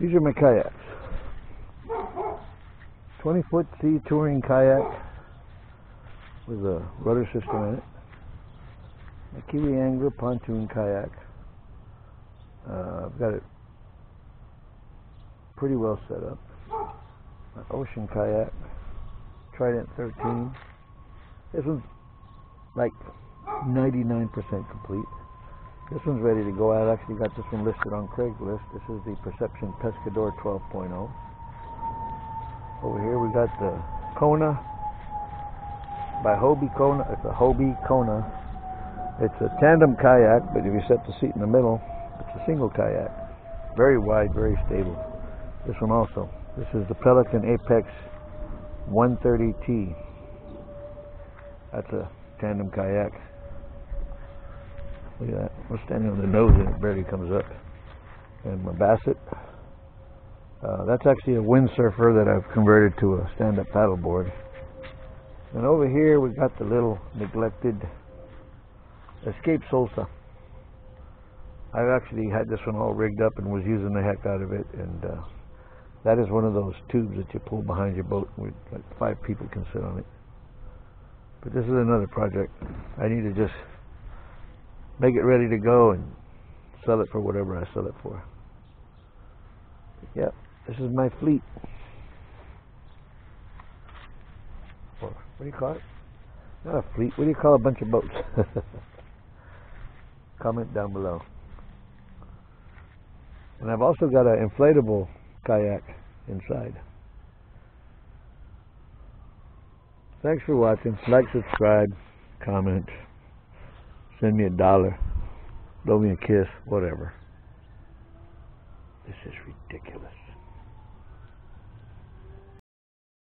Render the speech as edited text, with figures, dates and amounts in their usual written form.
These are my kayaks. 20-foot sea touring kayak with a rudder system in it. A Kiwi Angler pontoon kayak. I've got it pretty well set up. An ocean kayak, Trident 13. This one's like 99% complete. This one's ready to go. I actually got this one listed on Craigslist. This is the Perception Pescador 12.0. Over here we got the Kona by HOBIE Kona. It's a HOBIE Kona. It's a tandem kayak, but if you set the seat in the middle, it's a single kayak. Very wide, very stable. This one also. This is the Pelican Apex 130T. That's a tandem kayak. Look at that. I'm standing on the nose and it barely comes up. And my Basset. That's actually a windsurfer that I've converted to a stand-up paddleboard. And over here we got the little neglected Escape Salsa. I've actually had this one all rigged up and was using the heck out of it. And that is one of those tubes that you pull behind your boat. With like 5 people can sit on it. But this is another project. I need to just make it ready to go and sell it for whatever I sell it for. Yep, this is my fleet. Or what do you call it? Not a fleet. What do you call a bunch of boats? Comment down below. And I've also got an inflatable kayak inside. Thanks for watching. Like, subscribe, comment, send me $1, blow me a kiss, whatever. This is ridiculous.